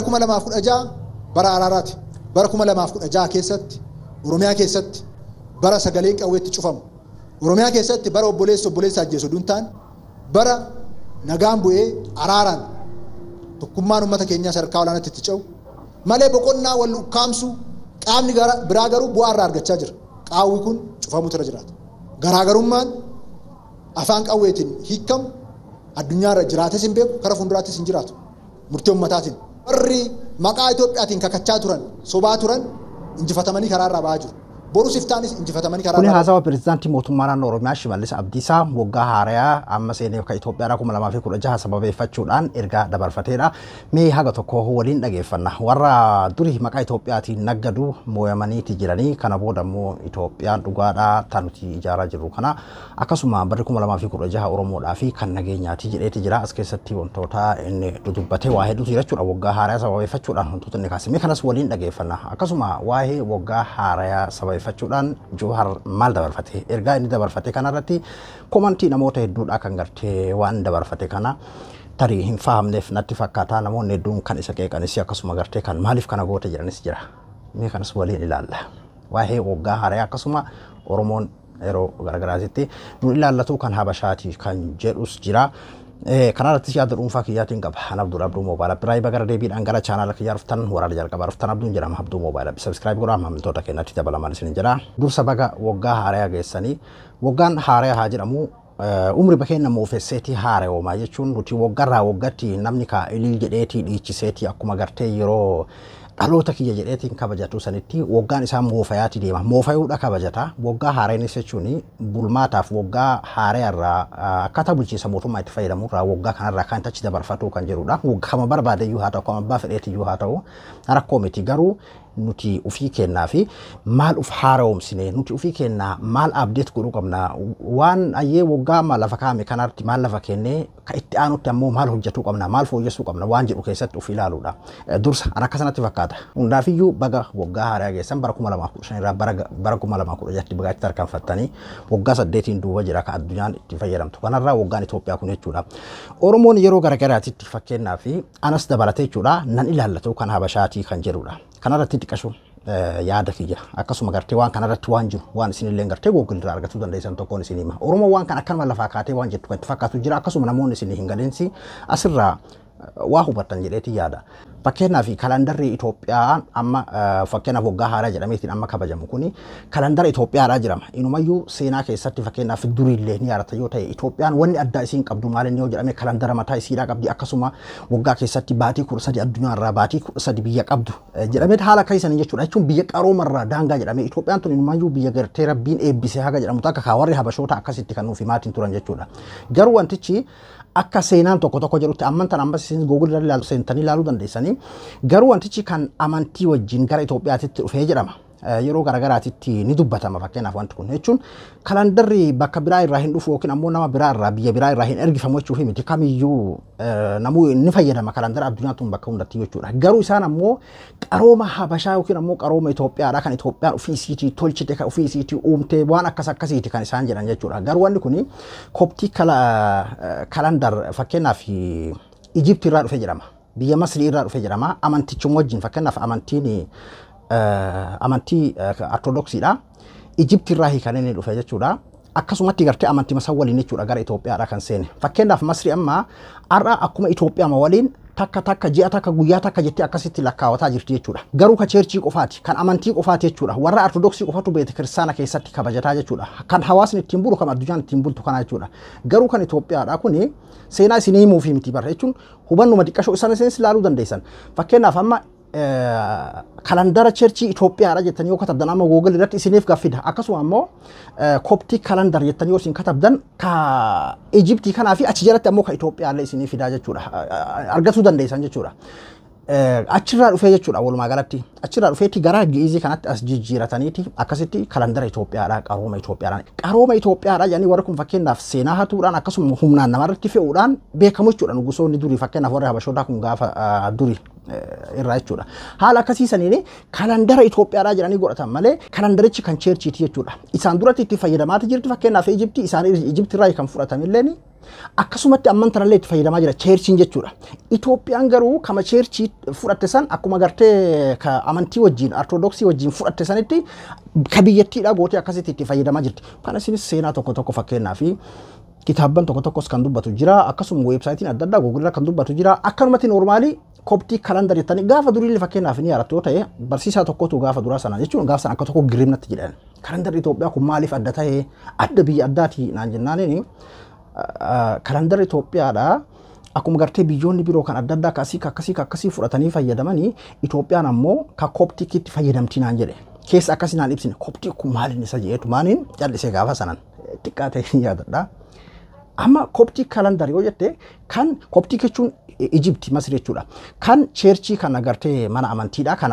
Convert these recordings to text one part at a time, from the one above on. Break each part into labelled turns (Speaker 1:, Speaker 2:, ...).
Speaker 1: kuma lamaaf kudha ja'a bara araaraati. Bara kuma lamaaf kudha ja'a keessatti Oromiyaa keessatti bara sagalee qawweetti cufamu. Oromiyaa keessatti bara obboleessa ajjeesu duntaan bara nagaan bu'ee araaraan tokkummaan uummata keenyaa sadarkaa olaanaatti itti ce'u malee boqonnaa wal ukkaamsu qaamni biraa garuu bu'aa irraa argachaa jira. Qaawwi kun cufamutu irra jiraata. Garaagarummaan afaan qawweetiin hiikamu addunyaa irra jiraates hin beeku, kara fuulduraattis hin jiraatu. Murtee ummataatiin warri maqaa Itoophiyaatiin kakachaa turan, sobaa turan injifatamanii karaa irraa ba'aa jiru. Borus iftaanis injifatamanii karaa irraa.
Speaker 2: Kuni haasawa pirezidaantii mootummaa naannoo Oromiyaa Shimallis Abdiisaa waggaa haaraa amma seenee akka Itoophiyaa 2016 sababeeffachuudhaan ergaa dabarfateedha. Mee haga tokko waliin dhageeffanna. Warra durii maqaa Itoophiyaatiin naggadu mooyamaniiti jiranii kana booda immoo Itoophiyaan dhugaadhaa tanuti ijaaraa jiru kana akkasuma barri 2016 Oromoodhaa fi kan nageenyaati jedheeti jira. As keessatti wantoota inni dudubbatee waa hedduutu jechuudha waggaa haaraa sababeeffachuudhaan wantoota inni kaase. Mee kanas waliin dhageeffanna. Akkasuma waa'ee waggaa haaraa sababeeffachuudhaan Johar maal dabarfate ergaa inni dabarfate kanarratti komantii namoota hedduudha kan gartee waan dabarfate kana tarii hin fahamneef natti fakkaata namoonni hedduun kan isa qeeqanis akkasuma gartee kan maaliif kana goote jedhanis jira. Mee kanas waliin ilaalla. Waa'ee waggaa haaraa akkasuma Oromoon yeroo garagaraatti nu ilaallatu kan Habashaati kan jedhus jira. kanarratti yaada dhuunfaa kiyyaatiin qaba. Ana Abduu Moobaayila Biraayii Bagara deebiidhaan gara chaanaala kiyyaa dhuftan waraana jalqabaa dhuftan Abduun jedhama. Abduu Moobaayila subscribe godhaa maamiltoota keenyatti dabalamaan isin jira. Dursa baga waggaa haaraa geessanii waggaan haaraa haa jedhamu umri bakeen nama ofeesseetii haaraa oomaa jechuun nuti waggarraa waggatti namni ilil jedheetii dhiichiseetii akkuma gartee yeroo dhaloota kiyya jedheetiin kabajatu sanitti waggaan isaa moofayaati deema. Moofayuudha kabajata. Waggaa haaraanis jechuun bulmaataaf waggaa haaraa irraa akkaataa bulchiinsa mootummaa itti fayyadamu irraa waggaa kanarraa kan achi dabarfatu kan jedhudha. Kama barbaade iyyuu haa ta'u kama abbaa fedheeti iyyuu haa ta'u rakkoo miti garuu nuti ufii kennaa fi maal uf haaromsine nuti ufii kennaa maal update godhuu qabna waan ayyee waggaa maal lafa kaame kanarratti maal lafa kennee ka itti aanutti ammoo maal hojjetuu qabna maal fooyyessuu qabna waan jedhu keessatti uf ilaaluudha. Dursa ana akkasanatti fakkaata. Hundaafiyyuu baga waggaa haaraa geessan bara 2015 irraa bara 2016 baga itti tarkaanfattanii waggaa 8 duuba jira ka addunyaan itti fayyadamtu. Kanarraa waggaan Itoophiyaa kun jechuudha. Oromoon yeroo garagaraatitti fakkeenyaa fi anas dabalatee jechuudha nan ilaallatu kan Habashaatii kan jedhudha. Kanarratti xiqqashu yaada kiyya akkasuma gartee waan kanarratti waan jiru waan isin illee gartee Google irraa argachuu dandeessan tokkoon isin hima. Oromoo waan kan akkanuma lafaa kaatee waan jettu kan itti fakkaatu jira akkasuma namoonni isin hin gadeensi asirraa waa hubattan jedheeti yaada. Fakkeenyaaf kalandarri Itoophiyaa amma fakkeenyaaf waggaa haaraa jedhameetiin amma kabajamu kuni kalandara Itoophiyaadhaa jedhama. Inumayyuu seenaa keessatti fakkeenyaaf duriillee ni yaadata yoo ta'e Itoophiyaan wanni addaa isiin qabdu maalinni yoo jedhame kalandara mataa isiidhaa qabdi akkasuma waggaa keessatti baatii 13 addunyaarraa baatii 13 biyya qabdu jedhamee haala keessanii jechuudha. Jechuun biyya qaroomarraa daangaa jedhame Itoophiyaan tun inumayyuu biyya gartee Rabbiin eebbisee haga jedhamu akka warri Habashoota akkasitti kan nuuf maatiin turan jechuudha. Garuu wantichi akka seenaan tokko jedhutti amantan ammas isin Google irra ilaalu seentanii ilaaluu dandeessanii garuu wantichi kan amantii wajjin gara Itoophiyaatti dhufee jedhama. Yeroo garagaraatitti ni dubbatama fakkeenyaaf wanti kun jechuun kalandarri bakka biraa irraa hin dhufu yookiin ammoo nama biraa irraa biyya biraa irraa hin ergifamu jechuufi miti kamiyyuu namuu ni fayyadama kalandara addunyaan tun bakka hundatti jechuudha. Garuu isaan ammoo qarooma Habashaa yookiin ammoo qarooma Itoophiyaadha kan Itoophiyaan ofii isiitii tolchite kan ofii isiitii uumte waan akkasiiti kan isaan jedhan jechuudha. Garuu wanni kun koptii kalandar fakkeenyaaf Ijipti irraa dhufe jedhama. Biyya Masrii irraa dhufe jedhama. Amantichuma wajjin fakkeenyaaf amantii ortodoksiidha. Ijipti irraa hiikan inni dhufe jechuudha. Akkasumatti gartee amantii masaa waliin jechuudha gara Itoophiyaadha kan seene. Fakkeenyaaf Masrii amma har'a akkuma Itoophiyaa waliin takka ji'a takka guyyaa takka jettee akkasitti lakkaawataa jirti jechuudha. Garuu ka cheerchii qofaati kan amantii qofaati jechuudha. Warra ortodoksii qofatu beete kiristaana keessatti kabajataa jechuudha. Kan hawaasni ittiin bulu kan addunyaan ittiin bultu kana jechuudha. Garuu kan Itoophiyaadha kuni seenaa isin himuu fi miti barra jechuun hubannuma xiqqashoo isanis ilaaluu dandeessan. Fakkeenyaaf amma kalandara cheerchii Itoophiyaadha jettanii yoo katabdan amma Google irratti isiniif gaffida. Akkasuma ammoo koptii kalandar jettanii yoo isin katabdan ka Ijiptii kanaa fi achi jalatti ammoo ka Itoophiyaallee isiniif fidaa jechuudha. Argachuu dandeessan jechuudha. Achirraa dhufee jechuudha walumaa galatti. Achirraa dhufeetti gara Giizii kanatti as jijjiirataniiti akkasitti kalandara Itoophiyaadha qarooma Itoophiyaadha. Qarooma Itoophiyaadha jedhanii warri kun fakkeenyaaf seenaa hatuudhaan akkasuma humnaan namarratti fe'uudhaan beekamu jechuudha. Nugusoonni durii fakkeenyaaf warri Habashootaa kun gaafa durii irraa jechuudha. Haala akkasiisaniin kalandara Itoophiyaadhaa jedhanii godhatan malee kalandarichi kan cheerchiiti jechuudha. Isaan duratti itti fayyadamaati jirti fakkeenyaaf Ijiptii isaan Ijiptii irraa kan fudhatamilleen Akkasumatti amman tanallee itti fayyadamaa jira cheerchiin jechuudha. Itoophiyaan garuu kama cheerchii fudhatte san akkuma gartee ka amantii wajjin ortodoksii wajjin fudhatte sanitti ka biyyattiidha gootee akkasitti itti fayyadamaa jirti. Kana isinis seenaa tokko fakkeenyaa fi kitaabban tokkos kan dubbatu jira. Akkasuma weebsaayitiin adda addaa Google kan dubbatu jira. Akkanumatti normaalii koptii kalendar jettanii gaafa durii fakkeenyaaf ni yaadattu yoo ta'e barsiisaa tokkotu gaafa duraa sana jechuun gaafa sana akka tokko giriimnatti jedhan. Kalendar Itoophiyaa kun maaliif adda ta'e adda biyya addaati naan jennaaniini kalendar Itoophiyaadha. Akkuma gartee biyyoonni biroo kan adda addaa akkasii fudhatanii fayyadamanii Itoophiyaan ammoo ka koptiikitti fayyadamti naan jedhe. Keessa akkasii naan ibsine koptii kun maaliin isa jedheetu maaniin callisee gaafa sanan xiqqaa ta'e ni yaadadha. Amma koptii kalendar yoo jette kan koptii jechuun Egypti Masir jechuudha. Kan cheerchii kan agartee mana amantiidha kan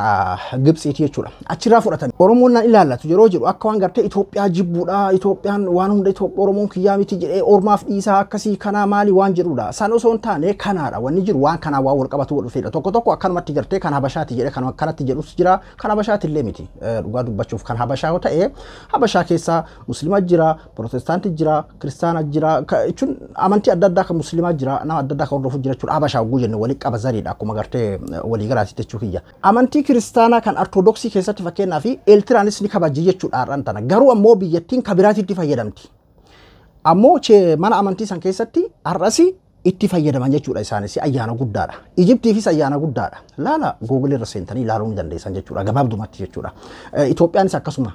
Speaker 2: Gibxiiti jechuudha. Achirraa fudhatan Oromoon nan ilaallatu yeroo jedhu akka waan gartee Itoophiyaa jibbuudha. Itoophiyaan waan hunda Oromoon kiyyaa miti jedhee ormaaf dhiisaa akkasii kana maali waan jedhuudha. San osoo hin taane kanaadha wanni jiru waan kanaa waan wal qabatu dhufeedha. Tokko akkanumatti gartee kan Habashaati jedhee kan akkanatti jedhus jira. Kan Habashaati illee miti. Dhugaa dubbachuuf kan Habashaa yoo ta'e Habashaa keessa Musliima jira, Protestaanti jira, Kiristaana jira. Jechuun amantii adda addaa kan Musliima jira, nama adda addaa kan hordofu jira jechuudha. Habashaa gujenne wali qaba zariidha akkuma gartee walii garaati jechuu kiyya. Amantii kiristaanaa kan ortodoksii keessatti fakkeenyaa fi Eeltiraanis ni kabajji jechuudha har'aan tana. Garuu ammoo biyyattiin kan biraatitti fayyadamti. Ammoo mana amantii san keessatti har'as itti fayyadaman jechuudha isaanis ayyaana guddaadha. Ijiptiifis ayyaana guddaadha. Laala Google irra seentanii ilaaluu ni dandeessan jechuudha gabaabdumatti jechuudha. Itoophiyaanis akkasuma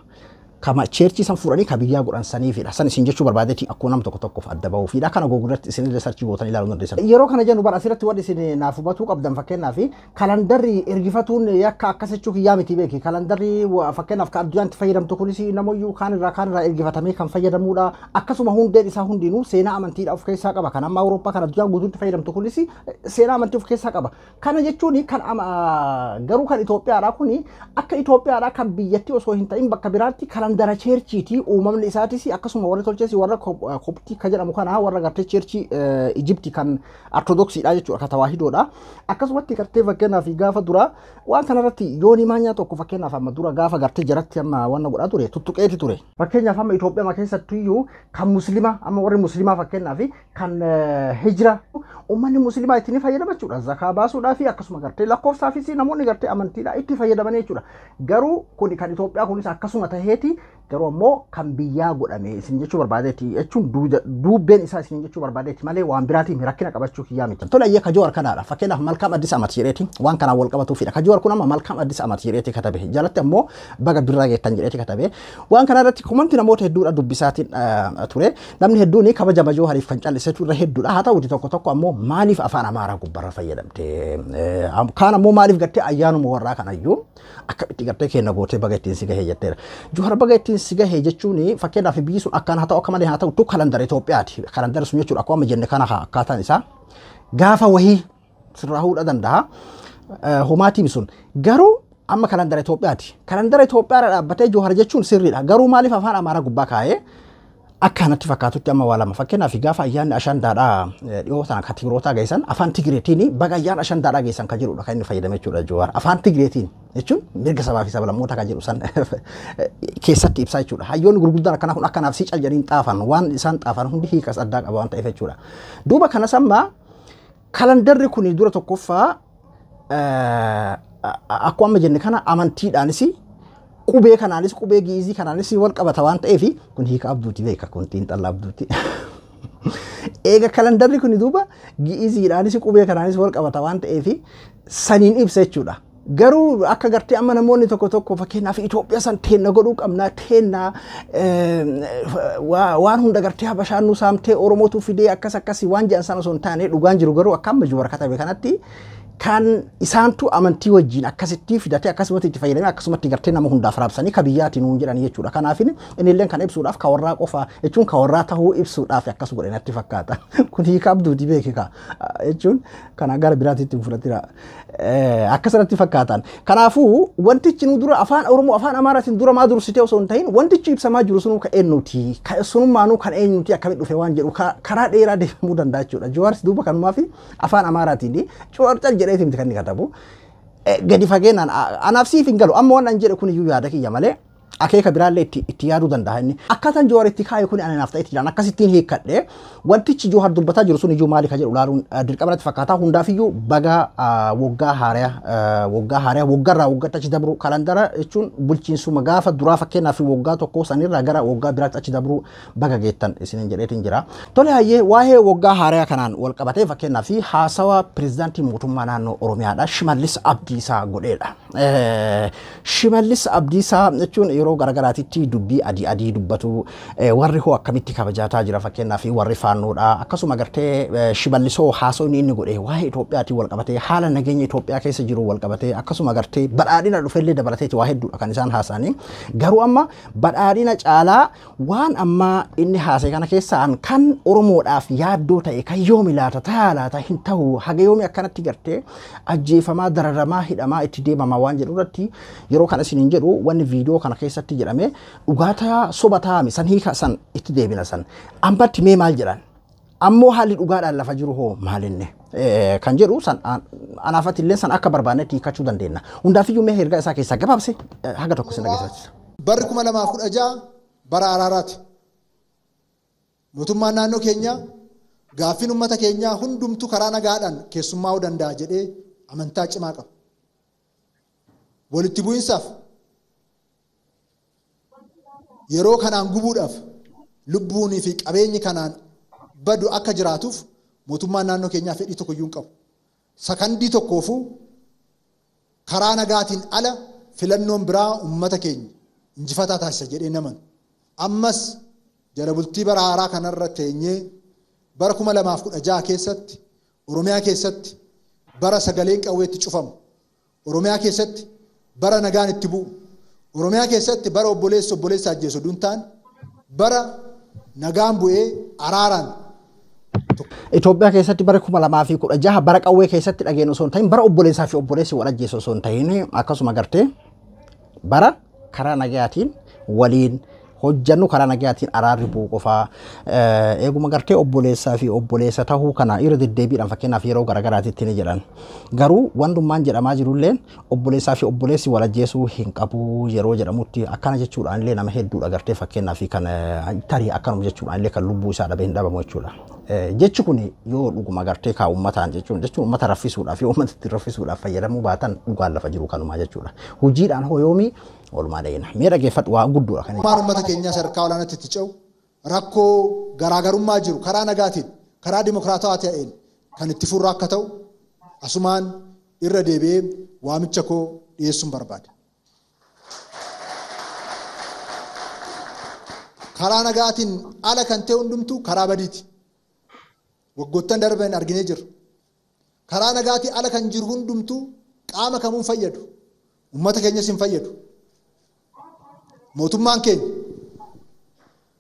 Speaker 2: kama cheerchii san fuudhanii ka biyyaa godhan saniifidha. San isin jechuu barbaadeeti akkuma nama tokkoof adda bahuufidha. Kana Google-tti isin researchii gootanii ilaaluu dandeessan. Yeroo kana jennu bara asirratti wanti isin naaf hubatuu qabdan fakkeenyaaf kalendarri ergifatuun yakka akkas jechuu kiyyaa miti beeki. Kalendarri fakkeenyaaf ka addunyaan fayyadamtu kunis namoyyuu kaan irraa ergifatamee kan fayyadamuudha. Akkasuma hundeen isaa hundinuu seenaa amantiidha of keessaa qaba. Kan amma Awurooppaa kan addunyaan guutuutti fayyadamtu kunis seenaa amantii of keessaa qaba. Kana jechuun kan garuu kan Itoophiyaadha kuni akka Itoophiyaadha kan biyyatti osoo hin ta'in bakka biraatti kalendara cheerchiiti uumamni isaatis akkasuma warra tolchees warra koptii ka jedhamu kana warra gartee cheerchii Ijipti kan ortodoksiidha jechuudha ka tawaahidoodha. Akkasumatti gartee fakkeenyaaf gaafa dura waan kanarratti yooni maanyaa tokko fakkeenyaaf amma dura gaafa gartee jaratti amma wanna godhaa ture tuttuqeeti ture. Fakkeenyaaf amma Itoophiyaa keessatti iyyuu kan Musliima amma warri Musliimaa fakkeenyaaf kan hijira uummanni Musliimaa ittiin fayyadama jechuudha. Zakaa baasuudhaa fi akkasuma gartee lakkoofsaafis namoonni gartee amantiidha itti fayyadaman jechuudha. Garuu kun kan Itoophiyaa kunis akkasuma taheeti garuu ammoo kan biyyaa godhame isin jechuu barbaadeeti jechuun duubbeen isaa isin jechuu barbaadeeti malee waan biraatiin rakkina qabachuu kiyyaa miti. Tola ayya Kajoor kanaadha. Fakkeenyaaf Malkaam Addis Amat jedheeti waan kanaan wal qabatuufidha. Kajoor kun amma Malkaam Addis Amat jedheeti katabe. Jalatti ammoo baga birraa geettan jedheeti katabe. Waan kanarratti kumanti namoota hedduudha dubbisaatiin ture. Namni hedduun kabaja Joohariif kan callisetu irra hedduudha. Haa ta'uuti tokko ammoo maaliif afaan Amaaraa gubbarra fayyadamte? Kaan ammoo maaliif gartee ayyaanuma warraa kanayyuu akkamitti gartee kenna gootee baga ittiin si gahee jetteera. Joohar baga ittiin si gahee jechuun fakkeenyaaf biyyi sun akkaan haa ta'u akka malee haa ta'u tu kalendara Itoophiyaati. Kalendara sun jechuudha akkuma jenne kana akkaataan isaa gaafa wahii sirraa hudhaa danda'a. Homaatiin sun garuu amma kalendara Itoophiyaati. Kalendara Itoophiyaa dhaabbatee Joohar jechuun sirriidha. Garuu maaliif afaan Amaaraa gubbaa kaa'ee akkanatti fakkaatutti amma waa lama fakkeenyaaf gaafa ayyaanni Ashandaadhaa dhiyoo sana ka Tigrootaa geessan afaan Tigreetiin baga ayyaana Ashandaadhaa geessan kan jedhudha kan inni fayyadame jechuudha Joohar afaan Tigreetiin jechuun mirga sabaa fi sablammoota kan jedhu san keessatti ibsaa jechuudha. Hayyoonni gurguddaan akkana kun akkanaaf si caljedhiin xaafan waan isaan xaafan hundi hiikas addaa qaba waan ta'eef jechuudha. Duuba kanas amma kalendarri kun dura tokkoffaa akkuma amma jenne kana amantiidhaanis qubee kanaanis qubee giizii kanaanis wal qabata waan ta'eef kun hiika abduuti beeka kun xiinxalla abduuti. Eega kalendarri kun duuba giiziidhaanis qubee kanaanis wal qabata waan ta'eef saniin ibsa jechuudha. Garuu akka gartee amma namoonni tokko fakkeenyaaf Itoophiyaa san teenna godhuu qabna teenna waan hunda gartee Habashaan nu saamtee Oromootu fidee akkasii waan jedhan sana osoo hin taane dhugaan jiru garuu akka amma Joohar katabe kanatti kan isaantu amantii wajjin akkasitti fidatee akkasumatti itti fayyadamee akkasumatti gartee nama hundaaf raabsanii ka biyyaati nuun jedhan jechuudha. Kanaaf inni kan ibsuudhaaf ka warraa qofa jechuun ka warraa tahuu ibsuudhaaf akkas godhe natti fakkaata. Kun hiika abduuti beekika jechuun kana gara biraatitti fudhatira akkasatti fakkaatan. Kanaafuu wantichi nu dura afaan Oromoo afaan Amaaraatiin dura maa dursitee osoo hin ta'in wantichi ibsamaa jiru sunu ka eenyuti sunummaanuu kan eenyuti akkamitti dhufe waan jedhu karaa dheeraa deemuu danda'a jechuudha. Jooharis duuba kanumaa fi afaan Amaaraatiin Joohar jedheetiin kan inni katabu gadi fageenaan anaaf siif hin galu amma waan an jedhe kun iyyuu yaada kiyya malee akeeka biraallee itti yaaduu danda'a inni akkaataan Jawaar itti kaa'e kun ani naaf ta'e itti jiran akkasittiin hiikkadhe wantichi Jawaar dubbataa jiru sun iyyuu maali ka jedhu ilaaluun dirqamadatti fakkaataa hundaafiyyuu baga waggaa haaraa waggarraa waggaatti achi dabru kalandara jechuun bulchiinsuma gaafa duraa fakkeenyaaf waggaa tokko sanirraa gara waggaa biraatti achi dabru baga geettan isiniin jedheetiin jira. Tole hayyee waa'ee waggaa haaraa kanaan wal qabatee fakkeenyaaf haasawa pireezidaantii mootummaa naannoo Oromiyaadha Shimallis Abdiisaa godheedha. Shimallis Abdiisaa jechuun yeroo garagaraatitti dubbii adii dubbatu warri hoo akkamitti kabajataa jira fakkeenyaaf warri faannoodha akkasuma gartee Shimallisoo haasawni inni godhe waa'ee Itoophiyaatiin wal qabatee haala nageenya Itoophiyaa keessa jiru wal qabatee akkasuma gartee badhaadhina dhufellee dabalateeti waa hedduudha kan isaan haasa'anii garuu amma badhaadhina caalaa waan amma inni haasa'e kana keessaan kan Oromoodhaaf yaaddoo ta'e kan yoomi laata taalaata hin ta'u haga yoomi akkanatti gartee ajjeefamaa dararamaa hidhamaa itti deemamaa waan jedhu irratti yeroo kana isiniin jedhu wanni viidiyoo kana keessatti jedhame dhugaata soba taa'ame san hiika san itti deebina san ammatti mee maal jedhan ammoo haalli dhugaadhaan lafa jiru hoo maalinne kan jedhu san anaafatillee san akka barbaannetti hiikachuu dandeenya hundaafiyyuu mee ergaa isaa keessaa gabaabse haga tokko sin dhageessisa.
Speaker 1: Barri 2016 bara araaraati. Mootummaan naannoo keenya gaaffiin uummata keenyaa hundumtu karaa nagaadhaan keessummaa'uu danda'a jedhee amantaa cimaa qaba. Walitti bu'insaaf yeroo kanaan gubuudhaaf lubbuunii fi qabeenyi kanaan badu akka jiraatuuf mootummaan naannoo keenyaa fedhii tokko iyyuu hin qabu. Sakandii tokkoofuu karaa nagaatiin ala filannoon biraa uummata keenya injifataa taasisa jedhee naman. Ammas jala bultii bara haaraa kanarra teenyee bara 2016 keessatti Oromiyaa keessatti bara sagaleen qawweetti cufamu Oromiyaa keessatti bara nagaan itti bu'u Oromiyaa keessatti bara obboleessa ajjeesu duntaan bara nagaan bu'ee araaraan
Speaker 2: Itoophiyaa keessatti bara 2016 bara qawwee keessatti dhageenyu osoo hin ta'in bara obboleessaa fi obboleessi wal ajjeesu osoo hin ta'in akkasuma gartee bara karaa nagaatiin waliin hojjannu karaa nagaatiin araarri bu'u qofaa eeguma gartee obboleessaa fi obboleessa tahuu kana irra deddeebiidhaan fakkeenyaaf yeroo garagaraatitti ni jedhan garuu wandummaan jedhamaa jirullee obboleessaa fi obboleessi wal ajjeesuu hin qabu yeroo jedhamutti akkana jechuudhaan illee nama hedduudha gartee fakkeenyaaf kan tarii akkanuma jechuudhaan illee kan lubbuu isaa dhabee hin dhabamu jechuudha. Jechi kun yoo dhuguma gartee kaa uummataan jechuun uummata raffisuudhaaf yoo uummata raffisuudhaaf fayyadamuu baatan dhugaan lafa jiru kanumaa jechuudha. Hojiidhaan hoo yoomii oolmaa dheena. Mee dhageeffadhu waa guddoodha kan.
Speaker 1: Uummata keenyaa sadarkaa olaanaatti itti ce'u rakkoo garaagarummaa jiru karaa nagaatiin karaa dimokiraatawaa ta'een kan itti furraa akka ta'u asumaan irra deebi'ee waamicha koo dhiyeessuun barbaada. Karaa nagaatiin ala kan ta'e hundumtuu karaa badiiti. Waggoottan darban arginee jirra. Karaa nagaatiin ala kan jiru hundumtuu qaama kamuun fayyadu. Uummata keenyas hin fayyadu. Mootummaan keenya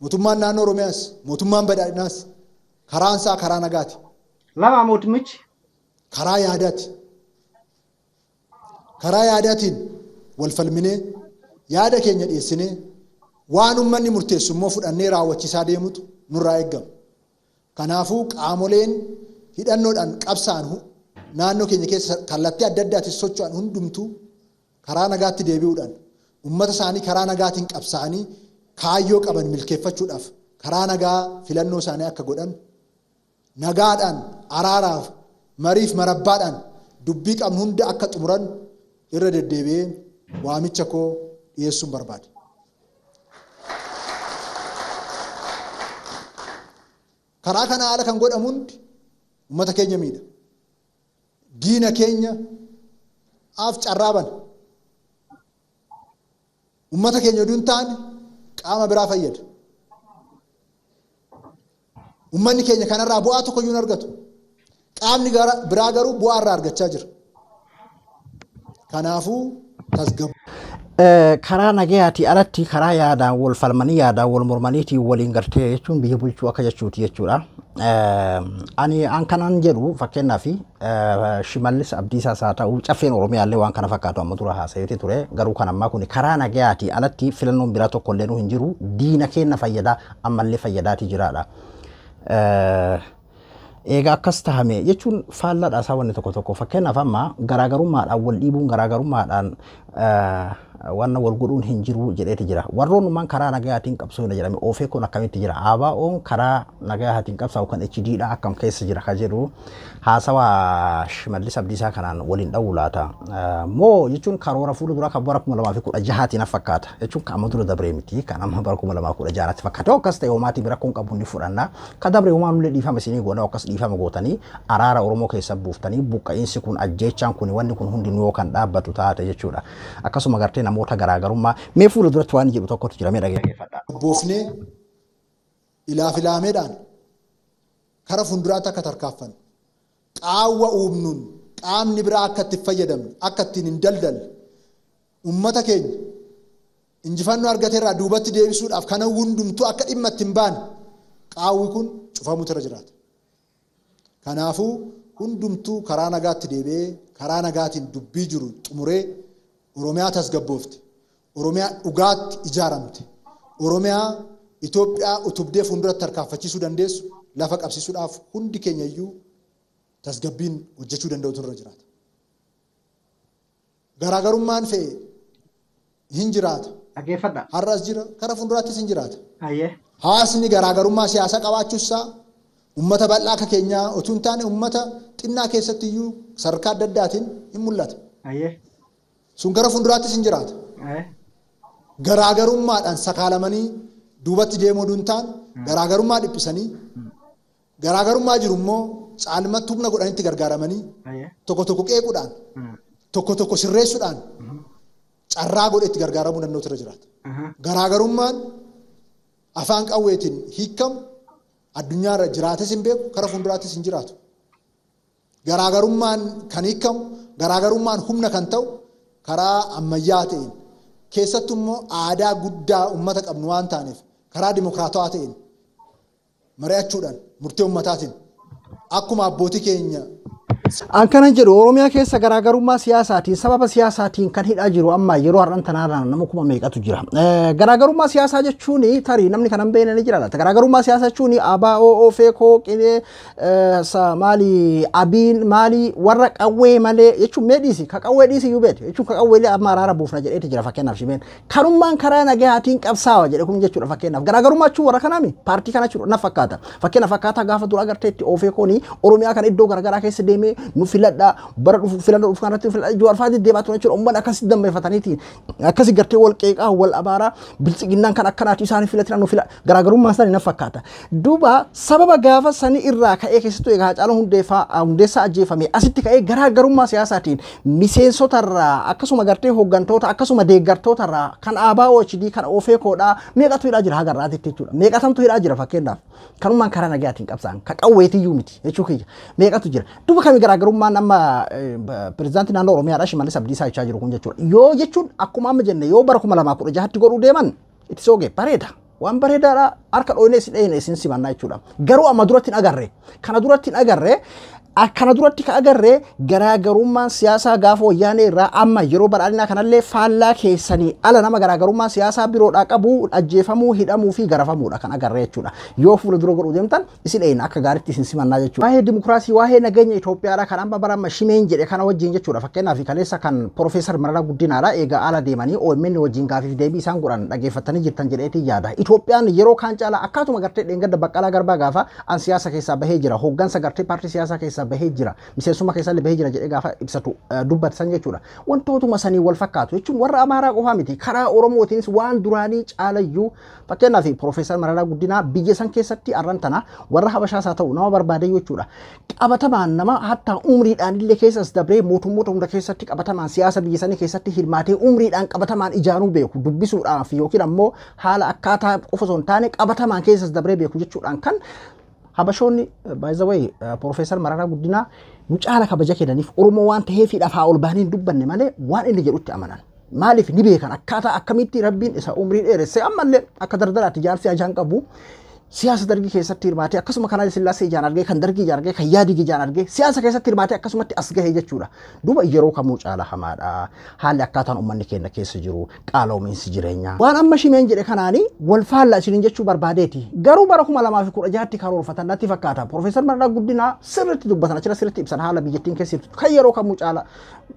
Speaker 1: mootummaan naannoo Oromiyaas mootummaan badhaadhinaas karaan isaa karaa nagaati.
Speaker 2: Lama mootummichi
Speaker 1: karaa yaadaati. Karaa yaadaatiin wal falminee yaada keenya dhiyeessinee waan uummanni murteessu immoo fudhannee raawwachiisaa deemutu nurraa eegama. Kanaafuu qaamoleen hidhannoodhaan qabsaan naannoo keenya keessa kallattii adda addaatiin socho'an hundumtuu karaa nagaatti deebi'uudhaan uummata isaanii karaa nagaatiin qabsaa'anii kaayyoo qaban milkeeffachuudhaaf karaa nagaa filannoo isaanii akka godhan nagaadhaan araaraaf mariif marabbaadhaan dubbii qabnu hunda akka xumuran irra deddeebi'ee waamicha koo dhiyeessuun barbaada. Karaa kana ala kan godhamu hundi uummata keenya miidha. Diina keenya af carraaban. Uummata keenya duun taane qaama biraa fayyada. Uummanni keenya kanarraa bu'aa tokko iyyuu hin argatu. Qaamni biraa garuu bu'aa irraa argachaa jira. Kanaafuu tasgabbu.
Speaker 2: Karaa nagayaatii alatti karaa yaadaan wal falmanii yaadaan wal mormaniitii waliin gartee jechuun biyya bulchuu akka jechuuti jechuudha. Ani an kanan jedhu fakkeenyaaf Shimallis Abdiisaas haa ta'u caffeen Oromiyaallee waan kana fakkaatu amma dura haasa'eeti ture garuu kan ammaa kun karaa nagayaatii alatti filannoon biraa tokko illee hin jiru diina keenya fayyadaa ammallee fayyadaatii jiraadha. Egaa akkas tahame jechuun faallaadhaa isaa wanni tokko tokko fakkeenyaaf amma garaagarummaadhaan wal dhiibuun garaagarummaadhaan wanna wal godhuun hin jiru jedheeti jira. Warroonummaan karaa nagayaatiin qabsoofna jedhame OFEKOon akkamitti jira. ABO'n karaa nagayaatiin qabsaa'u kan HDdha akkam keessa jira ka jedhu haasawaa Shimallis Abdiisaa kanaan waliin dha'uu laata. Moo jechuun karoora fuula duraa kan bara 2016tiin fakkaata. Jechuun kan amma dura dabree miti kan amma bara 2016tti fakkaata. Akkas ta'e homaati bira kun qabu ni fudhanna. Ka dabree homaan illee dhiifama isinii goona akkas dhiifama gootanii araara Oromoo keessa buuftanii buqqa'iinsi kun ajjeechaan kun wanni kun hundi yoo kan dhaabbatu taate jechuudha. Akkasuma gartee namoota garaagarummaa mee fuula duratti waan jedhu tokkotu jira mee dhageeffadhaa.
Speaker 1: Boofnee ilaafilameedhaan kara fuulduraatti akka tarkaanfannu qaawwa uumnuun qaamni biraa akka itti fayyadamnu akka ittiin hin daldalle ummata keenya injifannoo argateerraa duubatti deebisuudhaaf kana hundumtuu akka dhimma itti hin baane qaawwi kun cufamuutu irra jiraata. Kanaafuu hundumtuu karaa nagaatti deebi'ee karaa nagaatiin dubbii jiru xumuree Oromiyaa tasgabboofte, Oromiyaa dhugaatti ijaaramte, Oromiyaa Itoophiyaa utubdee fuulduratti tarkaanfachiisuu dandeessu lafa qabsiisuudhaaf hundi keenya iyyuu tasgabbiin hojjechuu danda'utu irra jiraata. Garaagarummaan fe'e hin jiraata.
Speaker 2: Dhageeffadhaa.
Speaker 1: Har'as jira, kara fuulduraattis hin jiraata. Hawaasni garaagarummaa siyaasaa qabaachuusaa ummata bal'aa akka keenyaa otoo hin taane ummata xinnaa keessatti iyyuu sadarkaa adda addaatiin hin mul'ata. Sun gara fuulduraattis hin jiraata. Garaagarummaadhaan sakaalamanii duubatti deemuu duntaan garaagarummaa dhiphisanii garaagarummaa jiru immoo caalmatti humna godhanitti gargaaramanii tokko tokko qeequudhaan tokko tokko sirreessuudhaan carraa godhetti gargaaramuu danda'utu irra jiraata. Garaagarummaan afaan qawweetiin hiikamu addunyaa irra jiraates hin beeku kara fuulduraattis hin jiraatu. Garaagarummaan kan hiikamu garaagarummaan humna kan ta'u karaa ammayyaa ta'een keessattuu immoo aadaa guddaa ummata qabnu waan taaneef karaa dimokiraatawaa ta'een mari'achuudhaan murtee ummataatiin akkuma abbootii keenya
Speaker 2: Akkana jedhu Oromiyaa keessa garaagarummaa siyaasaatiin sababa siyaasaatiin kan hidhaa jiru amma yeroo har'an tanaarraa nama kuma meeqatu jira. Garaagarummaa siyaasaa jechuun tarii namni kan hin beekne ni jira laata. Garaagarummaa siyaasaa jechuun ABO, OFEKO, Qinee, maali Abiin maali warra qawwee malee jechuun mee dhiisi ka qawwee dhiisi iyyuu beekte jechuun ka qawweelee amma araara buufna jedheeti jira fakkeenyaaf shimeen. Kanummaan karaa nagahaatiin qabsaawa jedhe kun jechuudha fakkeenyaaf. Garaagarummaa jechuun warra kanaami paartii kana jechuudha na fakkaata. Fakkeenyaaf fakkaata gaafa dura agarteetti OFEKOon Oromiyaa kana iddoo garaagaraa keessa deemee nu filadha bara dhufu filannoo dhufu kanatti filadha Jawaar Faatti deemaa turan jechuudha uummanni akkasi dambeeffataniitiin akkasi gartee wal qeeqaa wal abaaraa bilchiginnaan kan akkanaati isaanii filatiran nu fila garaagarummaa isaanii na fakkaata. Duuba sababa gaafa sanii irraa ka'ee keessattuu egaa Haacaaluu Hundeessaa ajjeefame asitti ka'ee garaagarummaa siyaasaatiin miseensotarraa akkasuma gartee hooggantoota akkasuma deeggartootarraa kan ABO HD kan OFEKOodhaa meeqatu hidhaa jira hagarraatti jechuudha. Meeqatamtu hidhaa jira fakkeenyaaf kanummaan karaa nagaatiin qabsaan ka qawweetiyyuu miti jechuu kiyya meeqatu jira. Duuba kami garaagarummaan amma pirezidaantii naannoo Oromiyaadhaa Shimallis Abdiisaa jechaa jiru kun jechuudha. Yoo jechuun akkuma amma jenne yoo bara 2016tti godhuu deeman itti soogee bareeda. Waan bareedaadha harka dhoofnee isin dheeyne isin simannaa jechuudha. Garuu amma duratti hin agarre. Kana duratti hin agarre akkana duratti ka agarre garaagarummaan siyaasaa gaafa wayyaanee irraa amma yeroo badhaadhinaa kanallee faallaa keessanii ala nama garaagarummaa siyaasaa biroodhaa qabu ajjeefamuu hidhamuu fi garafamuudha kan agarre jechuudha. Yoo fuula dura godhuu deemtan isin dheeyna akka gaariitti isin simannaa jechuudha. Waa'ee dimokiraasii waa'ee nageenya Itoophiyaadhaa kan amma bara shimeen jedhe kana wajjin jechuudha. Fakkeenyaaf kaleessa kan Profeesar Mararaa Guddinaadhaa eegaa ala deemanii OMN wajjin gaafiif deebii isaan godhan dhageeffatanii jirtan jedheetii yaada. Itoophiyaan yeroo kaan caalaa akkaatuma gartee dheengadda Baqqalaa Garbaa gaafa an siyaasa keessaa bahee jira. Hooggansa gartee paartii siyaasaa keessaa bahee jira miseensummaa keessaa bahee jira jedhee gaafa ibsatu dubbatan jechuudha. Wantootuma sanii wal fakkaatu jechuun warra Amaaraa qofaa miti karaa Oromootiinis waan duraanii caalayyuu fakkeenyaaf Profeesar Mararaa Guddinaa biyya san keessatti arran tana warra Habashaas haa ta'u nama barbaade jechuudha. Qabatamaan nama hatta umriidhaan illee keessas dabree mootummoota hunda keessatti qabatamaan siyaasa biyya sanii keessatti hirmaatee umriidhaan qabatamaan ijaaruu beeku dubbisuudhaaf yookiin ammoo haala akkaataa qofa osoo hin taane qabatamaan keessas dabree beeku jechuudhaan kan Habashoonni by the way Profeesar Mararaa Guddinaa nu caala kabaja kennaniif Oromoo waan ta'eefidhaaf haa ol baanii dubbanne malee waan inni jedhutti amanan. Maaliif ni beekan akkaataa akkamitti Rabbiin isa umrii dheeresse ammallee akka dardaraatti jaarsi ajaan qabu siyaasa dargii keessatti hirmaatee akkasuma kanaa Sillaasee ijaan argee kan dargii ijaan argee kan yaadii ijaan argee siyaasa keessatti hirmaatee akkasumatti as gahee jechuudha. Duuba yeroo kamuu caala hamaadha. Haalli akkaataan uummanni keenya keessa jiru qaala'insi jireenyaa. Waan amma shimeen jedhe kanaanii wal faallaa isiniin jechuu barbaadeeti. Garuu bara 2016tti karoorfatan natti fakkaata. Profeesar Mararaa Guddinaa sirriitti dubbatan achirra sirriitti ibsan haala biyyattiin keessa jirtu kan yeroo kamuu caala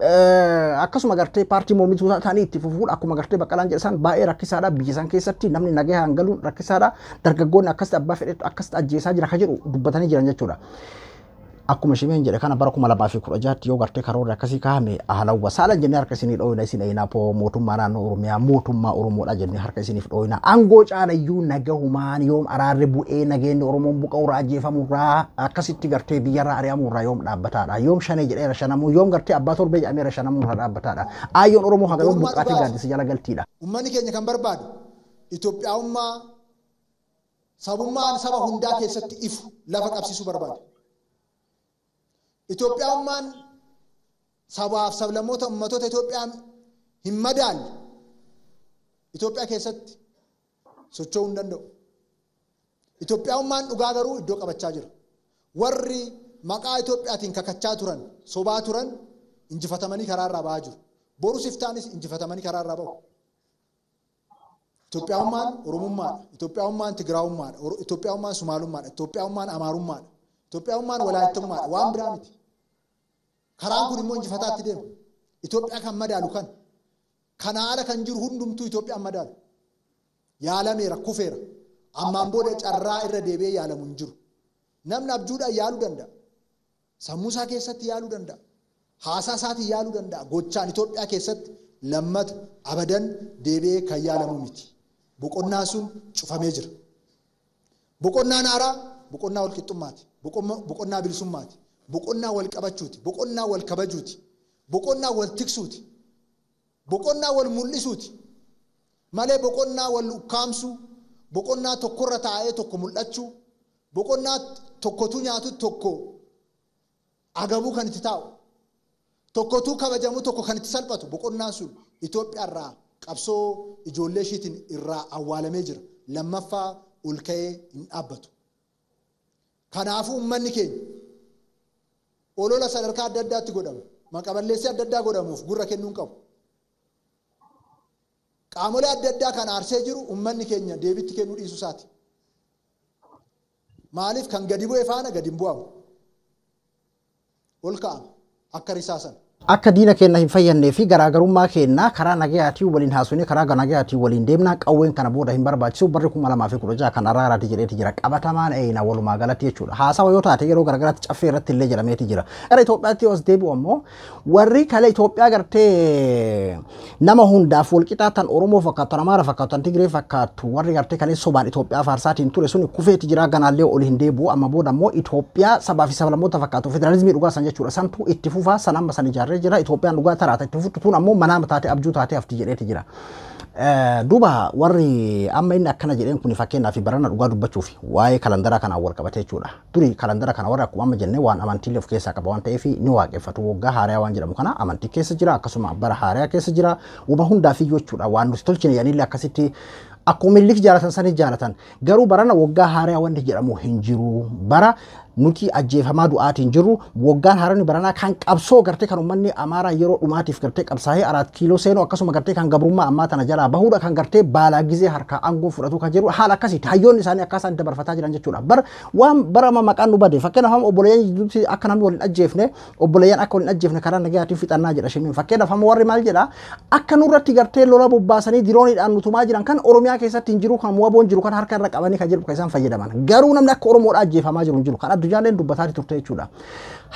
Speaker 2: akkasuma gartee paartii mormituu ta'anii itti fufuun akkuma gartee Baqqalaan jedhan baay'ee rakkisaadha biyya san keessatti namni nagahee hangaluun rakkisaadha dargaggoonni akkasitti abbaa fedhetu akkasitti ajjeesaa jira ka jedhu dubbatanii jiran jechuudha. Akkuma shimeen jedhe kana bara 2016 yoo gartee karoora akkasii kaa'ame haalawwa saalan jennee harka isinii dhooyina isin ayinaapoo mootummaa naannoo Oromiyaa mootummaa Oromoodha jennee harka isiniif dhooyina aangoo caalayyuu nagahumaan yoom araarri bu'ee nageenyi Oromoon buqa'uurraa ajjeefamurraa akkasitti gartee biyyarraa ari'amurraa yoom dhaabbataadha yoom shanee jedhee rashanamuu yoom gartee abbaa torbee jedhamee rashanamurraa dhaabbataadha aayyoon Oromoo haga yoom buqqaatee gaaddisa jala galtiidha.
Speaker 1: Uummanni keenya kan barbaadu Itoophiyaa'ummaa sabummaan saba hundaa keessatti ifu lafa qabsiisuu barbaada. Itoophiyaa'ummaan sabaaf sablammoota ummatoota Itoophiyaan hin madaalle Itoophiyaa keessatti socho'uu hin danda'u. Itoophiyaa'ummaan dhugaa garuu iddoo qabachaa jira. Warri maqaa Itoophiyaatiin kakachaa turan sobaa turan injifatamanii karaarraa ba'aa jiru. Boru siftaanis injifatamanii karaarraa ba'u. Itoophiyaa'ummaan Oromummaadha. Itoophiyaa'ummaan Tigraawummaadha. Itoophiyaa'ummaan Sumaalummaadha. Itoophiyaa'ummaan Amaarummaadha. Itoophiyaa'ummaan Walaayittummaadha. Waan biraa miti. Karaan kun immoo injifataatti deema. Itoophiyaa kan madaalu kan. Kanaa ala kan jiru hundumtuu Itoophiyaan madaalu. Yaalameera kufeera. Ammaan booda carraa irra deebi'ee yaalamu hin jiru. Namni abjuudhaan yaaluu danda'a. Sammuu isaa keessatti yaaluu danda'a. Haasaa isaatiin yaaluu danda'a. Gochaan Itoophiyaa keessatti lammata abadan deebi'ee kan yaalamu miti. Boqonnaa sun cufamee jira. Boqonnaan haaraa boqonnaa walqixxummaati. Boqonnaa bilisummaati. Boqonnaa wal qabachuuti. Boqonnaa wal kabajuuti. Boqonnaa wal tiksuuti. Boqonnaa wal mul'isuuti. Malee boqonnaa wal ukkaamsuu. Boqonnaa tokkorra taa'ee tokko mul'achuu. Boqonnaa tokkotu nyaatu tokko agabuu kan itti taa'u. Tokkotu kabajamu tokko kan itti salphatu. Boqonnaan sun Itoophiyaarraa qabsoo ijoollee ishiitiin irraa awwaalamee jira. Lammaffaa ol ka'ee hin dhaabbatu. Kanaafuu uummanni keenya olola sadarkaa adda addaatti godhamu. Maqaballeessii adda addaa godhamuuf gurra kennuu hin qabu. Qaamolee adda addaa kan aarsee jiru uummanni keenya deebitti kennuu dhiisuu isaati. Maaliif kan gadi bu'e faana gadi hin bu'amu. Ol ka'ama akka risaasan.
Speaker 2: Akka diina keenya hin fayyannee fi garaagarummaa keenya karaa nagayaatiin waliin haasofnee karaa nagayaatiin waliin deemnaa qawween kana booda hin barbaachisu barri 2016 kan araaraati jedheeti jira qabatamaan eeyina walumaa galatti jechuudha. Haasawa yoo taate yeroo garagaraatti caffee irratti illee jedhameeti jira. Gara Itoophiyaatti os deebi'u ammoo warri kale Itoophiyaa gartee nama hundaaf walqixaa tan Oromoo fakkaatu tan Amaara fakkaatu tan Tigree fakkaatu warri gartee kan sobaan Itoophiyaa faarsaatiin ture sun kufeeti jira ganaallee ol hin deebi'u amma booda ammoo Itoophiyaa sabaa fi sablammoota fakkaatu federaalizimii dhugaa san jechuudha. Santuu itti fufaa san amma san ijaarree jira Itoophiyaan dhugaa taraata itti fuftuun ammoo manaa taate abjuu taate hafti jedheeti jira. Duuba warri amma inni akkana jedheen kun fakkeenyaaf barana dhugaa dubbachuuf waa'ee kalandara kanaan wal qabatee jechuudha. Durii kalandara kana warra akkuma amma jennee waan amantiilee of keessaa qaba waan ta'eef ni waaqeffatu waggaa haaraa waan jedhamu kana amantii keessa jira akkasuma bara haaraa keessa jira uuma hundaaf iyyuu jechuudha waan nuti tolchine yaanillee akkasitti akkuma millik jaalatan sanii jaalatan garuu barana waggaa haaraa wanti jedhamu hin jiru bara nuti ajjeefamaa du'aatiin jiru waggaan haaraan baranaa kan qabsoo gartee kan uummanni Amaaraa yeroo dhumaatiif gartee qabsaa'ee 4 kiiloo seenoo akkasuma gartee kan gabrummaa ammaa tana jalaa bahuudha kan gartee baalaa gizee harkaa aangoo fudhatu kan jiru haala akkasiiti hayyoonni isaanii akkasaan dabarfataa jiran jechuudha waan bara maqaan nu bade fakkeenyaaf obboleeyyan akka namni waliin ajjeefne obboleeyyan akka waliin ajjeefne karaa nagayaatiin fixannaa jedha shimiin fakkeenyaaf warri maal jedha akka nurratti gartee lola bobbaasanii dirooniidhaan nutumaa jiran kan Oromiyaa keessatti hin jiru kan waboon jiru kan harka irra qabanii kan jiru kan isaan fayyadaman garuu namni akka Oromoodhaa ajjeefamaa jiru hin jiru kan addunyaaleen dubbataa turte jechuudha.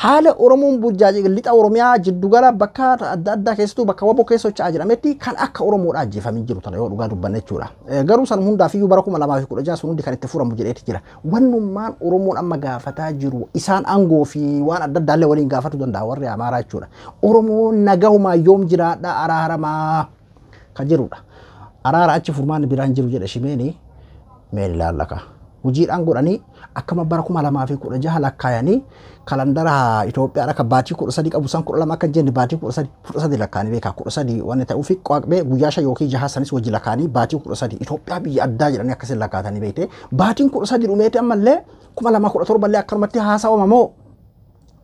Speaker 2: Haala Oromoon burjaajii lixa Oromiyaa jiddugala bakka adda addaa keessattuu bakka waboo keessa socho'aa jedhametti kan akka Oromoodhaa ajjeefamee jiru tana yoo dhugaa dubbanne jechuudha. Garuu san hundaaf iyyuu bara 2016 sun hundi kan itti furamu jedheeti jira. Wannummaan Oromoon amma gaafataa jiru isaan aangoo fi waan adda addaallee waliin gaafatu danda'a warri Amaaraa jechuudha. Oromoon nagahumaa yoom jiraadha araaramaa kan jirudha. Araara achi furmaan biraan jiru jedha shimeeni meel ilaallaka. Hojiidhaan godhanii akkama bara 2016 lakkaayanii kalandara Itoophiyaa akka baatii 13 qabu san 12 akka jenne baatii 13 lakkaanii beekaa 13 waan ta'uuf qoqbee guyyaa 5 yookiin 6 sanis wajji lakkaanii baatii 13 Itoophiyaa biyya addaa jedhanii akkasiin lakkaatanii beekte baatiin 13 dhumeeti ammallee 2017 illee akkanumatti haasawama moo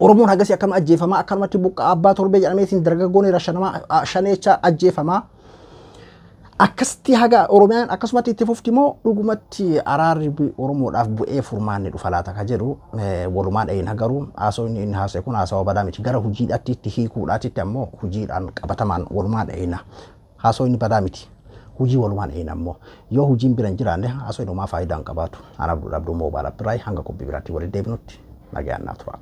Speaker 2: Oromoon hagasii akkama ajjeefamaa akkanumatti buqqaa abbaa torbee jedhameetiin dargaggoonni rashanama shaneecha ajjeefamaa akkasti haga Oromiyaan akkasumatti itti fufti moo dhugumatti araarri Oromoodhaaf bu'ee furmaanni dhufa laata ka jedhu walumaan dhayin hagaru haasoo inni haasa'e kun haasawaa badaa miti gara hojiidhaatti itti hiikuudhaatti ammoo hojiidhaan qabatamaan walumaan dhayina haasoo inni badaa miti hojii walumaan dhayina ammoo yoo hojiin biran jiraanne haasoo inni faayidaan qabaatu ana abduu dhabduu moobaala biraay hanga qophii biraatti waliin deebinutti nagayaan naa tura.